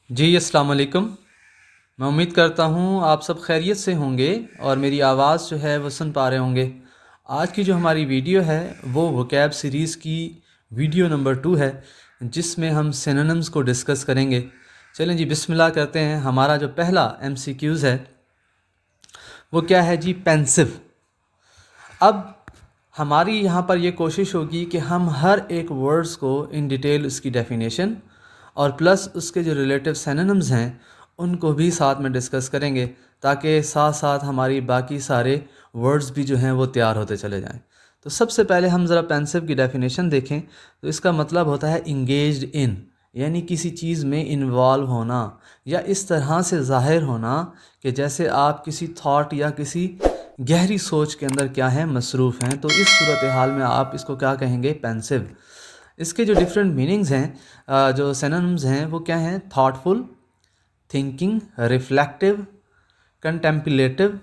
जी अस्सलाम वालेकुम। मैं उम्मीद करता हूँ आप सब खैरियत से होंगे और मेरी आवाज़ जो है वो सुन पा रहे होंगे। आज की जो हमारी वीडियो है वो वोकैब सीरीज़ की वीडियो नंबर 2 है, जिसमें हम सिनोनिम्स को डिस्कस करेंगे। चलें जी, बिस्मिल्लाह करते हैं। हमारा जो पहला MCQs है वो क्या है जी? पेंसिव। अब हमारी यहाँ पर ये कोशिश होगी कि हम हर एक वर्ड्स को इन डिटेल उसकी डेफिनेशन और प्लस उसके जो रिलेटिव सिनोनिम्स हैं उनको भी साथ में डिस्कस करेंगे, ताकि साथ साथ हमारी बाकी सारे वर्ड्स भी जो हैं वो तैयार होते चले जाएं। तो सबसे पहले हम ज़रा पेंसिव की डेफिनेशन देखें तो इसका मतलब होता है इंगेज्ड इन, यानी किसी चीज़ में इन्वॉल्व होना या इस तरह से ज़ाहिर होना कि जैसे आप किसी थॉट या किसी गहरी सोच के अंदर क्या है, मसरूफ़ हैं। तो इस सूरत हाल में आप इसको क्या कहेंगे? पेंसिव। इसके जो डिफरेंट मीनिंग्स हैं, जो सिनोनिम्स हैं वो क्या हैं? Thoughtful, thinking, reflective, contemplative,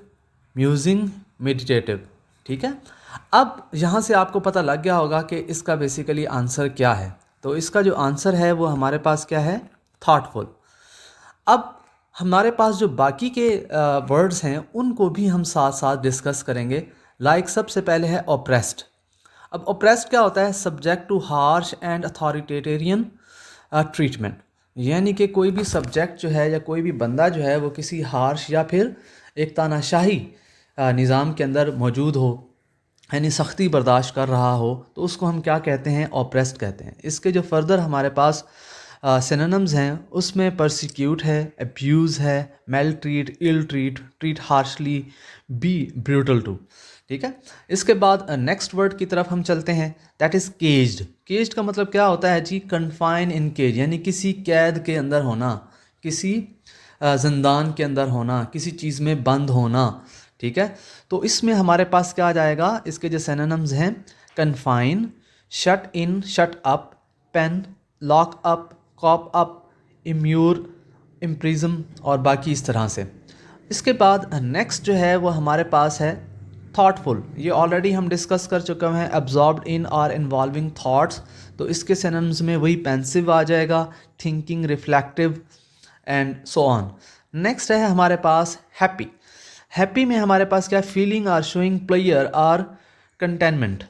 musing, meditative. ठीक है। अब यहाँ से आपको पता लग गया होगा कि इसका बेसिकली आंसर क्या है। तो इसका जो आंसर है वो हमारे पास क्या है? थॉटफुल। अब हमारे पास जो बाकी के वर्ड्स हैं उनको भी हम साथ साथ डिस्कस करेंगे। लाइक सबसे पहले है ओप्रेस्ड। अब ओप्रेस्ड क्या होता है? Subject too harsh and authoritarian treatment, यानी कि कोई भी सब्जेक्ट जो है या कोई भी बंदा जो है वो किसी हार्श या फिर एक तानाशाही निज़ाम के अंदर मौजूद हो, यानी सख्ती बर्दाश्त कर रहा हो, तो उसको हम क्या कहते हैं? ऑप्रेस्ड कहते हैं। इसके जो फर्दर हमारे पास सिनोनिम्स हैं उसमें परसिक्यूट है, अब्यूज़ है, maltreat, ill treat, treat harshly, be brutal to. ठीक है। इसके बाद नेक्स्ट वर्ड की तरफ हम चलते हैं, दैट इज़ केज्ड। केज्ड का मतलब क्या होता है जी? कन्फाइन इन केज, यानी किसी कैद के अंदर होना, किसी ज़िंदान के अंदर होना, किसी चीज़ में बंद होना। ठीक है। तो इसमें हमारे पास क्या आ जाएगा? इसके जो सिनोनिम्स हैं, confine, shut in, shut up, pen, lock up, coop up, immure, imprison और बाकी इस तरह से। इसके बाद नेक्स्ट जो है वो हमारे पास है थॉटफुल। ये ऑलरेडी हम डिस्कस कर चुके हैं, एब्जॉर्ब्ड इन और इन्वॉल्विंग थॉट्स। तो इसके सिनोनिम्स में वही पेंसिव आ जाएगा, thinking, reflective and so on. Next है हमारे पास हैप्पी। हैप्पी में हमारे पास क्या? फीलिंग और शोइंग प्लेयर और कंटेनमेंट,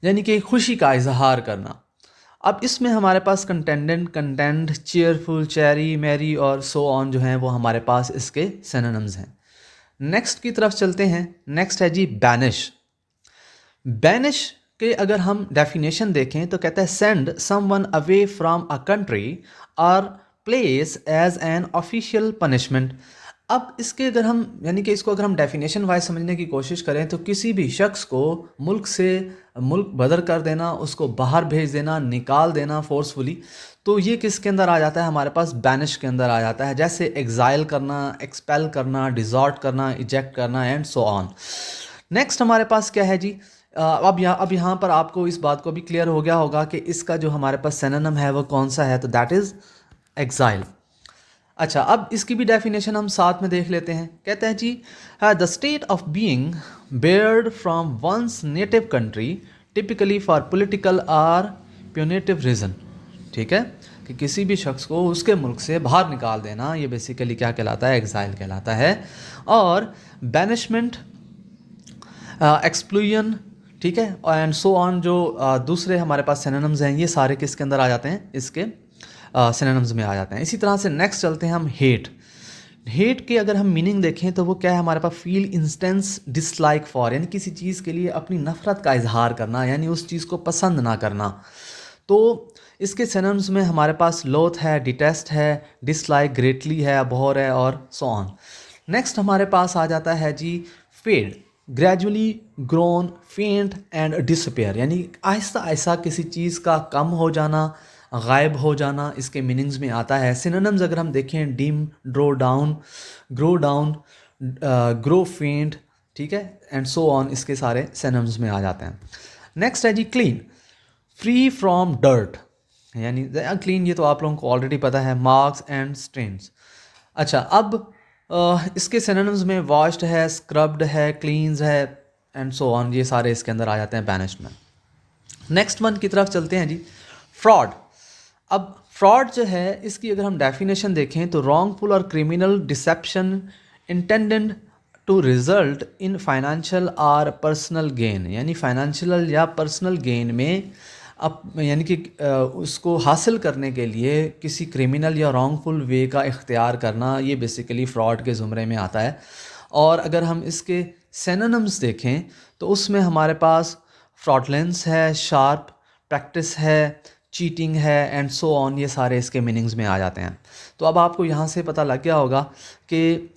यानी कि खुशी का इजहार करना। अब इसमें हमारे पास कंटेंडेंट, कंटेंट, चेयरफुल, चेरी, मैरी और सो ऑन जो हैं वो हमारे पास इसके सिनोनिम्स हैं। नेक्स्ट की तरफ चलते हैं। नेक्स्ट है जी बैनिश। बैनिश के अगर हम डेफिनेशन देखें तो कहता है send someone away from a country or place as an official punishment. अब इसके अगर हम यानी कि इसको अगर हम डेफिनेशन वाइज समझने की कोशिश करें तो किसी भी शख्स को मुल्क से मुल्क बदर कर देना, उसको बाहर भेज देना, निकाल देना फोर्सफुली, तो ये किसके अंदर आ जाता है? हमारे पास बैनिश के अंदर आ जाता है। जैसे एग्जाइल करना, एक्सपेल करना, डिजॉर्ट करना, इजेक्ट करना एंड सो ऑन। नेक्स्ट हमारे पास क्या है जी? अब यहाँ पर आपको इस बात को भी क्लियर हो गया होगा कि इसका जो हमारे पास सिनोनिम है वो कौन सा है, तो दैट इज़ एग्जाइल। अच्छा, अब इसकी भी डेफिनेशन हम साथ में देख लेते हैं। कहते हैं जी, the state of being barred from one's native country typically for political or punitive reason. ठीक है, कि किसी भी शख्स को उसके मुल्क से बाहर निकाल देना, ये बेसिकली क्या कहलाता है? एग्जाइल कहलाता है। और बैनिशमेंट, एक्सप्लूजन, ठीक है, एंड सो ऑन, जो दूसरे हमारे पास सिनोनिम्स हैं ये सारे किसके अंदर आ जाते हैं? इसके सिनोनिम्स में आ जाते हैं। इसी तरह से नेक्स्ट चलते हैं हम हेट। हेट के अगर हम मीनिंग देखें तो वो क्या है हमारे पास? फील इंस्टेंस डिसलाइक फॉर, यानी किसी चीज़ के लिए अपनी नफ़रत का इजहार करना, यानी उस चीज़ को पसंद ना करना। तो इसके सिनोनिम्स में हमारे पास लोथ है, डिटेस्ट है, डिसलाइक, ग्रेटली है, अबहॉर है और सो ऑन। नेक्स्ट हमारे पास आ जाता है जी फेड। ग्रेजुअली, ग्रोन, फेंट एंड डिसअपेयर, यानी आहिस्ता आहिस्ता किसी चीज़ का कम हो जाना, गायब हो जाना, इसके मीनिंग्स में आता है। सिनोनिम्स अगर हम देखें, डिम, ग्रो डाउन, ग्रो फेंट, ठीक है, एंड सो ऑन, इसके सारे सिनोनिम्स में आ जाते हैं। नेक्स्ट है जी क्लीन। फ्री फ्रॉम डर्ट, यानी क्लीन, ये तो आप लोगों को ऑलरेडी पता है, मार्क्स एंड स्ट्रेन्स। अच्छा, अब इसके सिनोनिम्स में वॉश्ड है, स्क्रब्ड है, क्लीन्स है एंड सो ऑन, ये सारे इसके अंदर आ जाते हैं बैनिश्ड में। नेक्स्ट वन की तरफ चलते हैं जी, फ्रॉड। अब फ्रॉड जो है इसकी अगर हम डेफिनेशन देखें तो रॉन्गफुल और criminal deception intended to result in financial और पर्सनल गेन, यानी फाइनेंशियल या पर्सनल गेन में यानी कि उसको हासिल करने के लिए किसी क्रिमिनल या रॉन्गफुल वे का इख्तियार करना, ये बेसिकली फ़्रॉड के ज़ुमरे में आता है। और अगर हम इसके सिनोनिम्स देखें तो उसमें हमारे पास फ्रॉडलेंस है, शार्प प्रैक्टिस है, चीटिंग है एंड सो ऑन, ये सारे इसके मीनिंग्स में आ जाते हैं। तो अब आपको यहाँ से पता लग गया होगा कि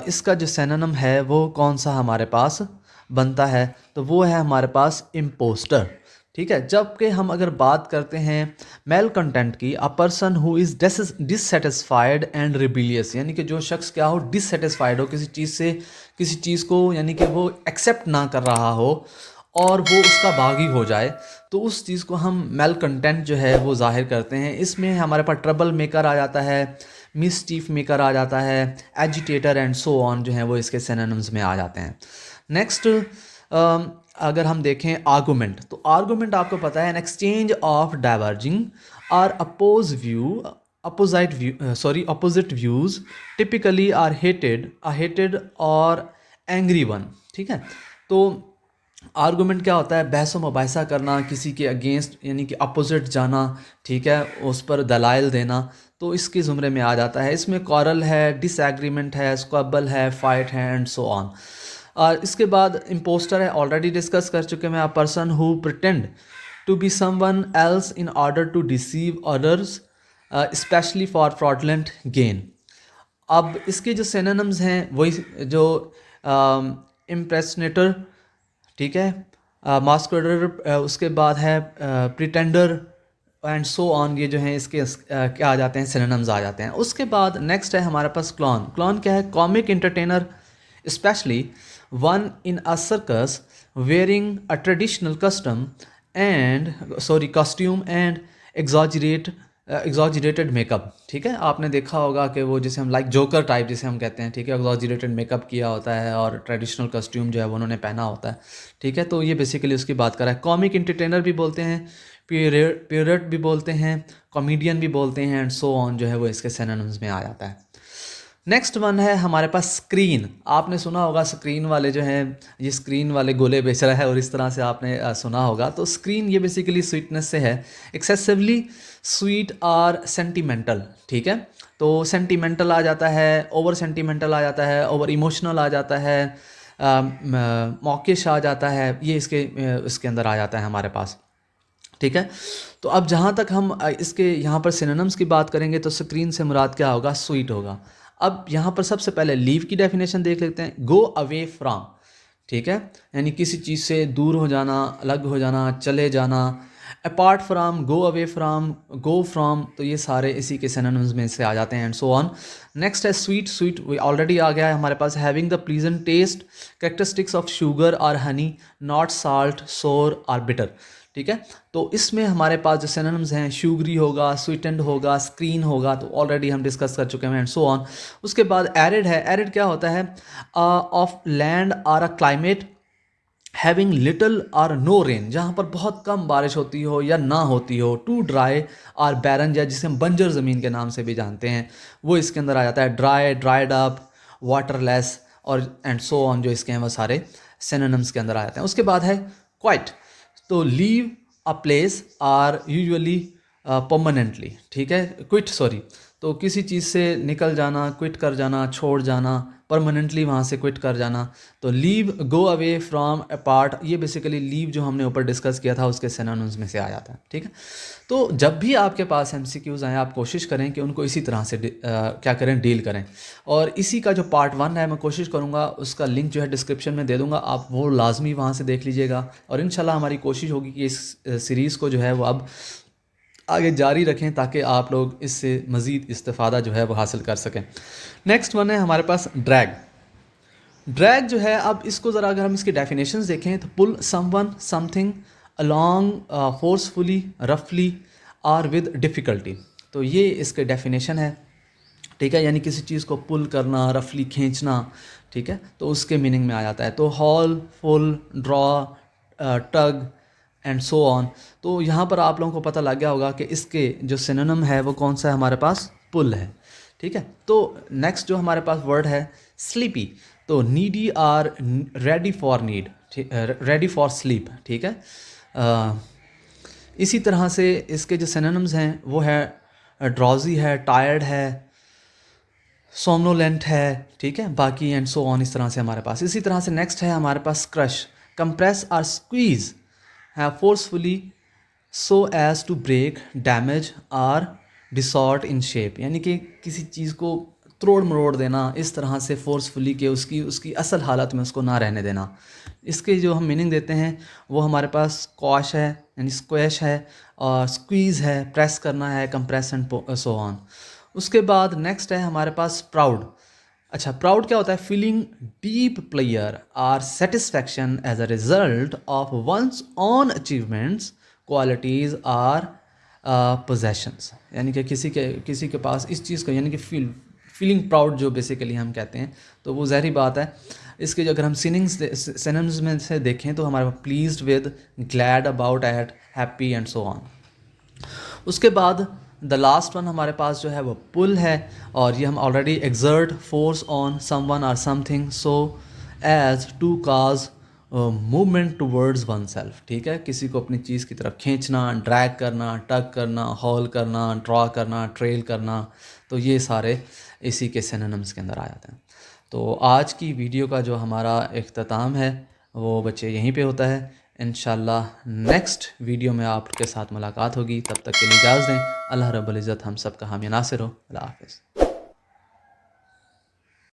इसका जो सिनोनिम है वो कौन सा हमारे पास बनता है, तो वो है हमारे पास इम्पोस्टर। ठीक है, जबकि हम अगर बात करते हैं मेल कंटेंट की, अ person who is dissatisfied and rebellious, यानी कि जो शख्स क्या हो, डिससेटिस्फाइड हो किसी चीज़ से, किसी चीज़ को यानी कि वो एक्सेप्ट ना कर रहा हो और वो उसका बागी हो जाए, तो उस चीज़ को हम मेल कंटेंट जो है वो जाहिर करते हैं। इसमें हमारे पास ट्रबल मेकर आ जाता है, मिसचीफ मेकर आ जाता है, एजिटेटर एंड सो ऑन जो है वो इसके सिनोनिम्स में आ जाते हैं। नेक्स्ट अगर हम देखें आर्गूमेंट, तो आर्गूमेंट आपको पता है एन एक्सचेंज ऑफ डाइवर्जिंग और opposite views typically are heated और एंग्री वन। ठीक है, तो आर्गूमेंट क्या होता है, बहस मुबाहिसा करना, किसी के अगेंस्ट यानी कि अपोजिट जाना, ठीक है, उस पर दलाइल देना, तो इसके ज़ुमरे में आ जाता है। इसमें कॉरल है, डिसएग्रीमेंट है, स्क्वबल है, फाइट है एंड सो ऑन। और इसके बाद इम्पोस्टर है, ऑलरेडी डिस्कस कर चुके हैं, a person who pretend to be someone else in order to deceive others specially for fraudulent gain. अब इसके जो सिनोनिम्स हैं वही जो इम्प्रेसनेटर, ठीक है, मास्कुलेटर, उसके बाद है प्रिटेंडर एंड सो ऑन, ये जो हैं इसके क्या आ जाते हैं, सिनोनिम्स आ जाते हैं। उसके बाद नेक्स्ट है हमारे पास क्लॉन। क्लॉन क्या है, comic entertainer specially one in a circus wearing a traditional costume and exaggerated makeup. ठीक है, आपने देखा होगा कि वो जिसे हम लाइक जोकर टाइप जिसे हम कहते हैं, ठीक है, एग्जॉजरेटेड मेकअप किया होता है और ट्रेडिशनल कॉस्ट्यूम जो है वो उन्होंने पहना होता है। ठीक है, तो ये बेसिकली उसकी बात कर रहा है। कॉमिक इंटरटेनर भी बोलते हैं, पीरियड भी बोलते हैं, कॉमेडियन भी बोलते हैं एंड सो ऑन जो है वो इसके सिनोनिम्स में आ जाता है। नेक्स्ट वन है हमारे पास स्क्रीन। आपने सुना होगा स्क्रीन वाले जो हैं, ये स्क्रीन वाले गोले बेच रहा है और इस तरह से आपने सुना होगा। तो स्क्रीन ये बेसिकली स्वीटनेस से है, एक्सेसिवली स्वीट और सेंटिमेंटल। ठीक है, तो सेंटिमेंटल आ जाता है, ओवर सेंटिमेंटल आ जाता है, ओवर इमोशनल आ जाता है, मौकिश आ जाता है, ये इसके अंदर आ जाता है हमारे पास। ठीक है, तो अब जहाँ तक हम इसके यहाँ पर सिनोनिम्स की बात करेंगे तो स्क्रीन से मुराद क्या होगा, स्वीट होगा। अब यहाँ पर सबसे पहले लीव की डेफिनेशन देख लेते हैं, गो अवे फ्रॉम। ठीक है, यानी किसी चीज़ से दूर हो जाना, अलग हो जाना, चले जाना। Apart from, go away from, go from, तो ये सारे इसी के सिनोनिम्स में से आ जाते हैं एंड सो ऑन। नेक्स्ट है स्वीट। स्वीट ऑलरेडी आ गया है हमारे पास, having the pleasant taste characteristics of sugar or honey, not salt, सोर और बिटर। ठीक है, तो इसमें हमारे पास जो सिनोनिम्स हैं, शुगरी होगा, स्वीटेंड होगा, स्क्रीन होगा, तो ऑलरेडी हम डिस्कस कर चुके हैं एंड सो ऑन। उसके बाद एरिड है। एरिड क्या होता है, ऑफ लैंड और अ क्लाइमेट हैविंग लिटल और नो रेन, जहाँ पर बहुत कम बारिश होती हो या ना होती हो। टू ड्राई और बैरन, या जिसे हम बंजर ज़मीन के नाम से भी जानते हैं, वो इसके अंदर आ जाता है। ड्राई, ड्राइड अप, वाटरलेस और एंड सो ऑन, जो इसके हैं वो सारे सिनोनिम्स के अंदर आ जाते हैं। उसके बाद है क्वाइट, तो leave a place or usually permanently. ठीक है, क्विट सॉरी, तो किसी चीज़ से निकल जाना, क्विट कर जाना, छोड़ जाना, परमानेंटली वहाँ से क्विट कर जाना। तो leave, go away from, apart, ये बेसिकली लीव जो हमने ऊपर डिस्कस किया था उसके सिनोनिम्स में से आ जाता है। ठीक है, तो जब भी आपके पास MCQs आए आप कोशिश करें कि उनको इसी तरह से क्या करें, डील करें। और इसी का जो पार्ट 1 है मैं कोशिश करूँगा उसका लिंक जो है डिस्क्रिप्शन में दे दूँगा, आप वो लाजमी वहाँ से देख लीजिएगा। और इंशाल्लाह हमारी कोशिश होगी कि इस सीरीज़ को जो है वो अब आगे जारी रखें ताकि आप लोग इससे मज़ीद इस्तेफ़ादा जो है वो हासिल कर सकें। नेक्स्ट वन है हमारे पास ड्रैग। ड्रैग जो है, अब इसको ज़रा अगर हम इसकी डेफिनेशंस देखें तो पुल समवन समथिंग अलॉन्ग फोर्सफुली, रफली और विद डिफ़िकल्टी, तो ये इसके डेफिनेशन है। ठीक है, यानी किसी चीज़ को पुल करना, रफली खींचना। ठीक है, तो उसके मीनिंग में आ जाता है। तो hall, full, draw, tug, and so on. तो यहाँ पर आप लोगों को पता लग गया होगा कि इसके जो सिनोनिम है वो कौन सा है, हमारे पास पुल है। ठीक है, तो नेक्स्ट जो हमारे पास वर्ड है स्लीपी। तो needy or ready for need, ready for sleep. ठीक है, इसी तरह से इसके जो सिनोनिम्स हैं वो है ड्रॉजी है, टायर्ड है, सोमनोलेंट है। ठीक है, बाकी एंड सो ऑन इस तरह से हमारे पास। इसी तरह से नेक्स्ट है हमारे पास क्रश, कंप्रेस और स्क्वीज है forcefully so as to break, damage और डिसॉर्ट इन शेप, यानी कि किसी चीज़ को तोड़ मरोड़ देना इस तरह से फोर्सफुली कि उसकी उसकी असल हालत में उसको ना रहने देना। इसके जो हम मीनिंग देते हैं वो हमारे पास कॉश है यानी स्क्वैश है, और स्क्वीज़ है प्रेस करना है, कंप्रेस एंड सो ऑन। उसके बाद नेक्स्ट है हमारे पास प्राउड। अच्छा, प्राउड क्या होता है? Feeling deep pleasure or satisfaction as a result of one's own achievements, qualities or possessions, यानी कि किसी के पास इस चीज़ को यानी कि फीलिंग प्राउड जो बेसिकली हम कहते हैं, तो वो ज़ाहिर बात है। इसके जो अगर हम सिनोनिम्स में से देखें तो हमारे पास pleased with, glad about, at, happy and so on. उसके बाद द लास्ट वन हमारे पास जो है वो पुल है, और ये हम already exert force on someone or something so as to cause movement towards oneself. ठीक है, किसी को अपनी चीज़ की तरफ खींचना, ड्रैग करना, टग करना, हॉल करना, ड्रॉ करना, ट्रेल करना, तो ये सारे इसी के सिनोनिम्स के अंदर आ जाते हैं। तो आज की वीडियो का जो हमारा इख्तिताम है वो बच्चे यहीं पे होता है। इंशाल्लाह नेक्स्ट वीडियो में आपके साथ मुलाकात होगी, तब तक के लिए इजाज़त दें। अल्लाह रब्बुल इज़्ज़त हम सब का हामी नासिर हो। अल्लाह हाफ़िज़।